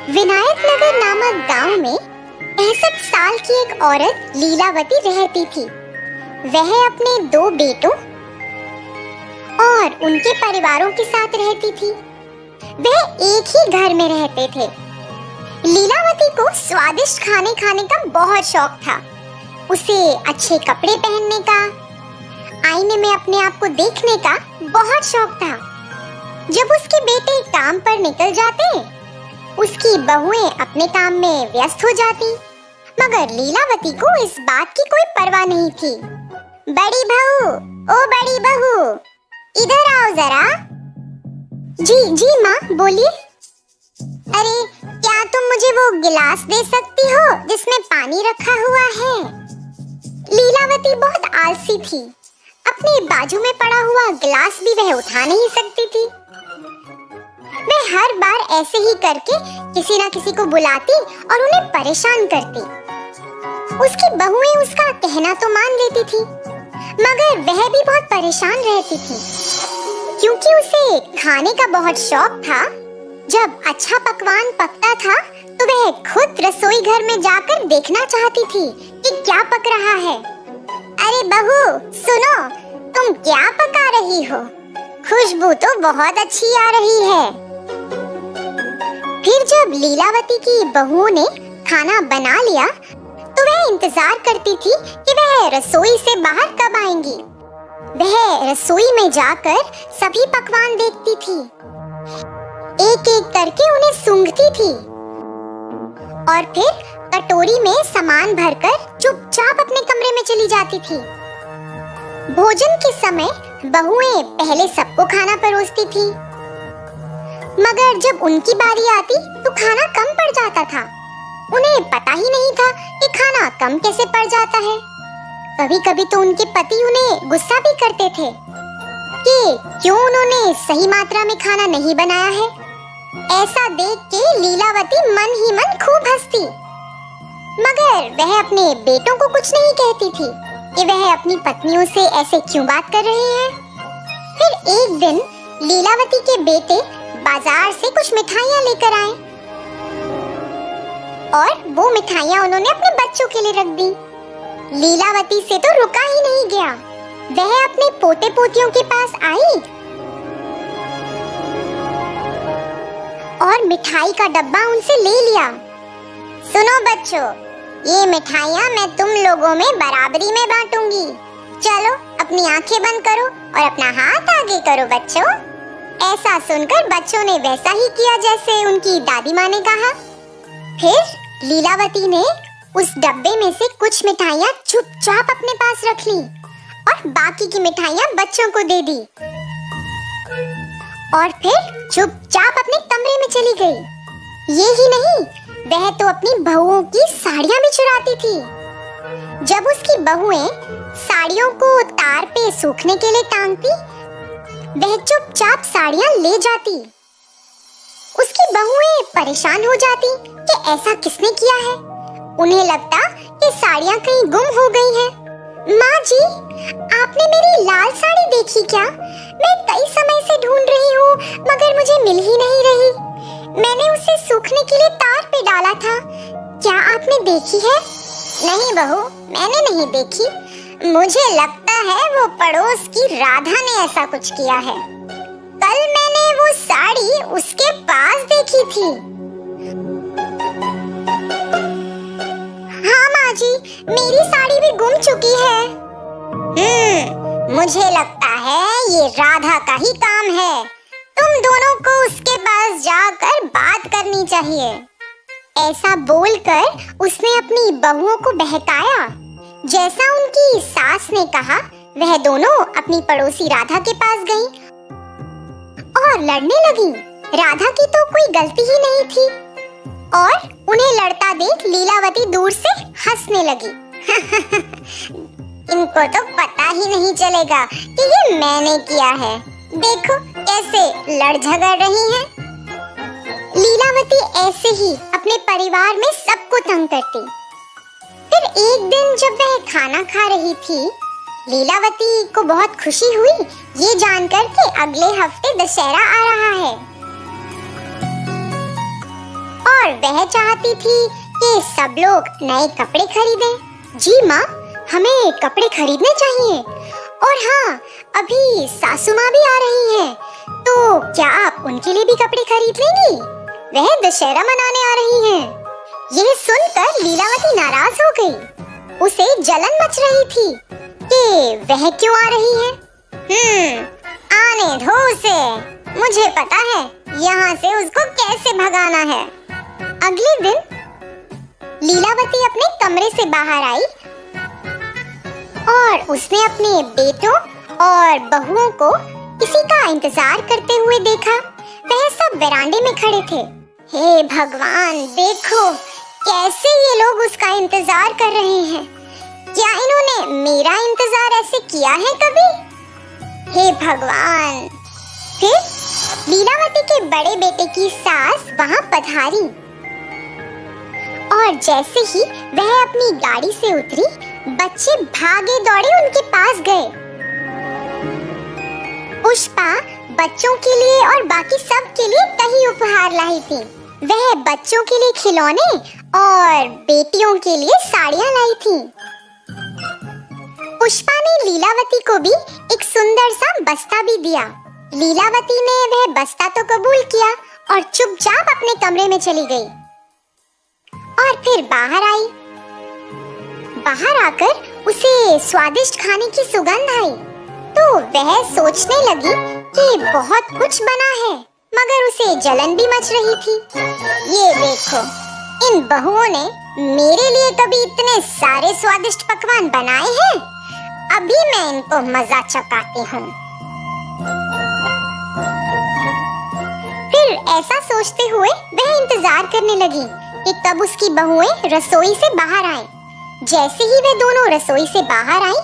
विनायक नगर नामक गांव में 65 साल की एक औरत लीलावती रहती थी। वह अपने 2 बेटों और उनके परिवारों के साथ रहती थी। वह एक ही घर में रहते थे। लीलावती को स्वादिष्ट खाने खाने का बहुत शौक था। उसे अच्छे कपड़े पहनने का, आईने में अपने आप को देखने का बहुत शौक था। जब उसके बेटे काम पर निकल जाते, उसकी बहुएं अपने काम में व्यस्त हो जाती, मगर लीलावती को इस बात की कोई परवाह नहीं थी। बड़ी बहू, ओ बड़ी बहू, इधर आओ जरा। जी माँ, बोलिए। अरे क्या तुम मुझे वो गिलास दे सकती हो जिसमें पानी रखा हुआ है? लीलावती बहुत आलसी थी। अपने बाजू में पड़ा हुआ गिलास भी वह उठा नहीं सकती थी। वह हर बार ऐसे ही करके किसी ना किसी को बुलाती और उन्हें परेशान करती। उसकी बहुएं उसका कहना तो मान लेती थी, मगर वह भी बहुत परेशान रहती थी, क्योंकि उसे खाने का बहुत शौक था। जब अच्छा पकवान पकता था तो वह खुद रसोई घर में जाकर देखना चाहती थी कि क्या पक रहा है। अरे बहू, सुनो, तुम क्या पका रही हो? खुशबू तो बहुत अच्छी आ रही है। फिर जब लीलावती की बहुओं ने खाना बना लिया तो वह इंतजार करती थी कि वह रसोई से बाहर कब आएंगी। वह रसोई में जाकर सभी पकवान देखती थी, एक एक करके उन्हें सूंघती थी और फिर कटोरी में सामान भरकर चुपचाप अपने कमरे में चली जाती थी। भोजन के समय बहुएं पहले सबको खाना परोसती थी, मगर जब उनकी बारी आती तो खाना कम पड़ जाता था। उन्हें पता ही नहीं था कि खाना कम कैसे पड़ जाता है। कभी-कभी तो उनके पति उन्हें गुस्सा भी करते थे कि क्यों उन्होंने सही मात्रा में खाना नहीं बनाया है। ऐसा देख के लीलावती मन ही मन खूब हंसती, मगर वह अपने बेटों को कुछ नहीं कहती थी कि वह अपनी पत्नियों से ऐसे क्यों बात कर रहे हैं। फिर एक दिन लीलावती के बेटे बाजार से कुछ मिठाइयाँ लेकर आए और वो मिठाइयाँ उन्होंने अपने बच्चों के लिए रख दी। लीलावती से तो रुका ही नहीं गया। वह अपने पोते पोतियों के पास आई और मिठाई का डब्बा उनसे ले लिया। सुनो बच्चों, ये मिठाइयाँ मैं तुम लोगों में बराबरी में बांटूंगी। चलो अपनी आंखें बंद करो और अपना हाथ आगे करो बच्चों। ऐसा सुनकर बच्चों ने वैसा ही किया जैसे उनकी दादी माँ ने कहा। फिर लीलावती ने उस डब्बे में से कुछ मिठाइयाँ चुपचाप अपने पास रख ली और बाकी की मिठाइयाँ बच्चों को दे दी और फिर चुपचाप अपने कमरे में चली गई। ये ही नहीं, वह तो अपनी बहुओं की साड़ियाँ भी चुराती थी। जब उसकी बहुएं साड़ियों को तार पे सूखने के लिए टांगती, वह चुपचाप साड़ियाँ ले जाती। उसकी बहुएं परेशान हो जाती कि ऐसा किसने किया है। उन्हें लगता कि साड़ियाँ कहीं गुम हो गई हैं। माँ जी, आपने मेरी लाल साड़ी देखी क्या? मैं कई समय से ढूंढ रही हूँ, मगर मुझे मिल ही नहीं रही। मैंने उसे सूखने के लिए तार पे डाला था। क्या आपने देखी है? नहीं बहू, मैंने नहीं देखी। मुझे लगता है वो पड़ोस की राधा ने ऐसा कुछ किया है। कल मैंने वो साड़ी उसके पास देखी थी। हाँ माँ जी, मेरी साड़ी भी गुम चुकी है। मुझे लगता है ये राधा का ही काम है। तुम दोनों को उसके पास जाकर बात करनी चाहिए। ऐसा बोलकर उसने अपनी बहुओं को बहकाया। जैसा उनकी सास ने कहा, वह दोनों अपनी पड़ोसी राधा के पास गईं और लड़ने लगीं। राधा की तो कोई गलती ही नहीं थी और उन्हें लड़ता देख लीलावती दूर से हंसने लगी। इनको तो पता ही नहीं चलेगा कि ये मैंने किया है। देखो कैसे लड़ झगड़ रही हैं। लीलावती ऐसे ही अपने परिवार में सबको तंग करती। फिर एक दिन जब वह खाना खा रही थी, लीलावती को बहुत खुशी हुई ये जानकर कि अगले हफ्ते दशहरा आ रहा है और वह चाहती थी कि सब लोग नए कपड़े खरीदें। जी माँ, हमें कपड़े खरीदने चाहिए। और हाँ, अभी सासू माँ भी आ रही हैं, तो क्या आप उनके लिए भी कपड़े खरीद लेंगी? वह दशहरा मनाने आ रही हैं। यह सुनकर लीलावती नाराज हो गई। उसे जलन मच रही थी कि वह क्यों आ रही है। आने दो उसे, मुझे पता है यहाँ से उसको कैसे भगाना है। अगले दिन लीलावती अपने कमरे से बाहर आई और उसने अपने बेटों और बहुओं को किसी का इंतजार करते हुए देखा। वह सब वरांडे में खड़े थे। हे भगवान, देखो कैसे ये लोग उसका इंतजार कर रहे हैं। क्या इन्होंने मेरा इंतजार ऐसे किया है कभी? हे भगवान। फिर लीलावती के बड़े बेटे की सास वहां पधारी और जैसे ही वह अपनी गाड़ी से उतरी, बच्चे भागे दौड़े उनके पास गए। पुष्पा बच्चों के लिए और बाकी सब के लिए कई उपहार लाई थी। वह बच्चों के लिए खिलौने और बेटियों के लिए साड़ियां लाई थी। पुष्पा ने लीलावती को भी एक सुंदर सा बस्ता भी दिया। लीलावती ने वह बस्ता तो कबूल किया और चुपचाप अपने कमरे में चली गई और फिर बाहर आई। बाहर आकर उसे स्वादिष्ट खाने की सुगंध आई, तो वह सोचने लगी कि बहुत कुछ बना है, मगर उसे जलन भी मच रही थी। ये देखो, इन बहुओं ने मेरे लिए कभी इतने सारे स्वादिष्ट पकवान बनाए हैं। अभी मैं इनको मजा चखाती हूँ। फिर ऐसा सोचते हुए वह इंतजार करने लगी कि कब उसकी बहुएं रसोई से बाहर आएं। जैसे ही वे दोनों रसोई से बाहर आई,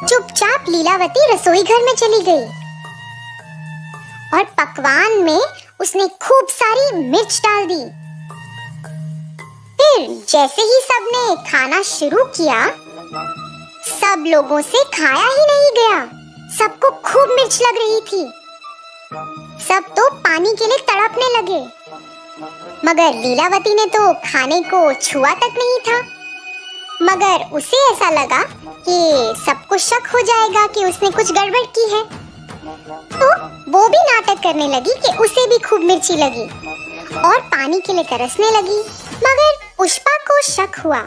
चुपचाप लीलावती रसोई घर में चली गई और पकवान में उसने खूब सारी मिर्च डाल दी। फिर जैसे ही सबने खाना शुरू किया, सब लोगों से खाया ही नहीं गया। सबको खूब मिर्च लग रही थी। सब तो पानी के लिए तड़पने लगे, मगर लीलावती ने तो खाने को छुआ तक नहीं था। मगर उसे ऐसा लगा कि सबको शक हो जाएगा कि उसने कुछ गड़बड़ की है, तो वो भी नाटक करने लगी कि उसे भी खूब मिर्ची लगी और पानी के लिए तरसने लगी। मगर पुष्पा को शक हुआ।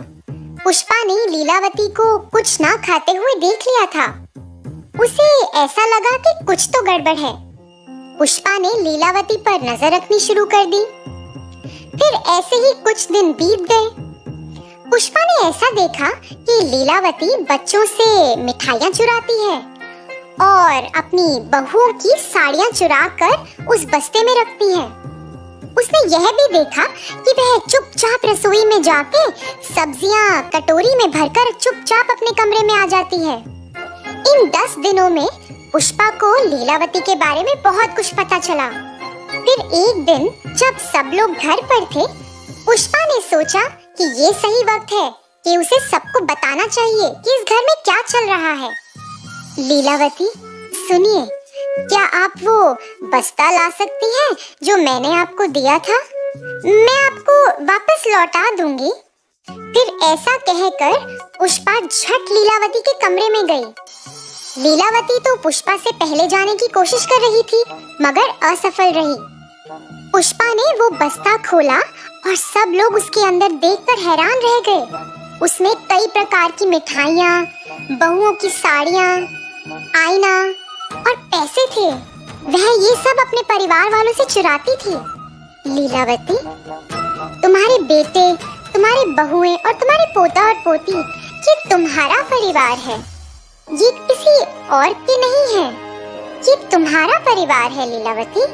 पुष्पा ने लीलावती को कुछ ना खाते हुए देख लिया था। उसे ऐसा लगा कि कुछ तो गड़बड़ है। पुष्पा ने लीलावती पर नजर रखनी शुरू कर दी। फिर ऐसे ही कुछ दिन बीत गए। पुष्पा ने ऐसा देखा कि लीलावती बच्चों से मिठाइयाँ चुराती है और अपनी बहुओं की साड़ियाँ चुराकर उस बस्ते में रखती है। उसने यह भी देखा कि वह चुपचाप रसोई में जाके सब्जियां कटोरी में भरकर चुपचाप अपने कमरे में आ जाती है। इन 10 दिनों में पुष्पा को लीलावती के बारे में बहुत कुछ पता चला। फिर एक दिन जब सब लोग घर पर थे, पुष्पा ने सोचा कि ये सही वक्त है कि उसे सबको बताना चाहिए कि इस घर में क्या चल रहा है। लीलावती, सुनिए, क्या आप वो बस्ता ला सकती हैं जो मैंने आपको दिया था? मैं आपको वापस लौटा दूंगी। फिर ऐसा कहकर पुष्पा झट लीलावती के कमरे में गई। लीलावती तो पुष्पा से पहले जाने की कोशिश कर रही थी, मगर असफल रही। पुष्पा ने वो बस्ता खोला और सब लोग उसके अंदर देखकर हैरान रह गए। उसमें कई प्रकार की मिठाइयाँ, बहुओं की साड़ियाँ, आईना और पैसे थे। वह ये सब अपने परिवार वालों से चुराती थी। लीलावती, तुम्हारे बेटे, तुम्हारी बहुएं और तुम्हारे पोता और पोती, ये तुम्हारा परिवार है, ये किसी और के नहीं है। ये तुम्हारा परिवार है लीलावती।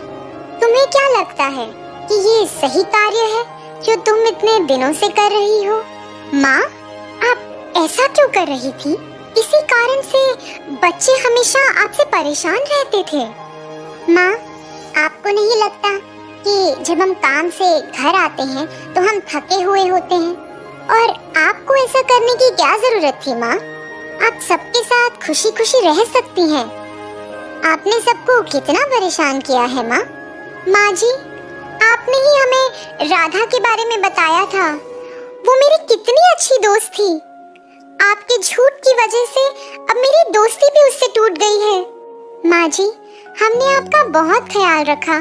तुम्हें क्या लगता है कि ये सही कार्य है जो तुम इतने दिनों से कर रही हो? माँ, आप ऐसा क्यों कर रही थी? इसी कारण से बच्चे हमेशा आपसे परेशान रहते थे। माँ, आपको नहीं लगता कि जब हम काम से घर आते हैं तो हम थके हुए होते हैं, और आपको ऐसा करने की क्या जरूरत थी? माँ, आप सबके साथ खुशी खुशी रह सकती हैं। आपने सबको कितना परेशान किया है माँ। माँ जी, आपने ही हमें राधा के बारे में बताया था। वो मेरी कितनी अच्छी दोस्त थी। आपके झूठ की वजह से अब मेरी दोस्ती भी उससे टूट गई है। माँ जी, हमने आपका बहुत ख्याल रखा।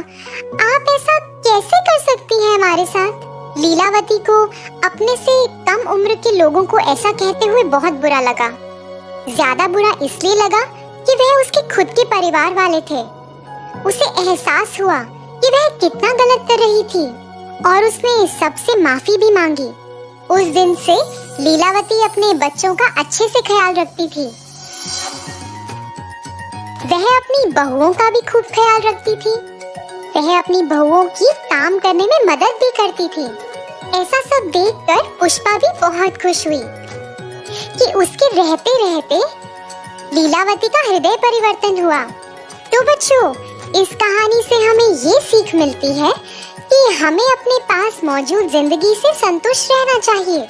आप ऐसा कैसे कर सकती हैं हमारे साथ? लीलावती को अपने से कम उम्र के लोगों को ऐसा कहते हुए बहुत बुरा लगा। ज्यादा बुरा इसलिए लगा कि वह उसके खुद के परिवार वाले थे। उसे एहसास हुआ कि वह कितना गलत कर रही थी और उसने सबसे माफी भी मांगी। उस दिन से लीलावती अपने बच्चों का अच्छे से ख्याल रखती थी। वह अपनी बहुओं का भी खूब ख्याल रखती थी। वह अपनी बहुओं की काम करने में मदद भी करती थी। ऐसा सब देखकर पुष्पा भी बहुत खुश हुई कि उसके रहते रहते लीलावती का हृदय परिवर्तन हुआ। तो बच्चों, इस कहानी से हमें ये सीख मिलती है कि हमें अपने पास मौजूद जिंदगी से संतुष्ट रहना चाहिए।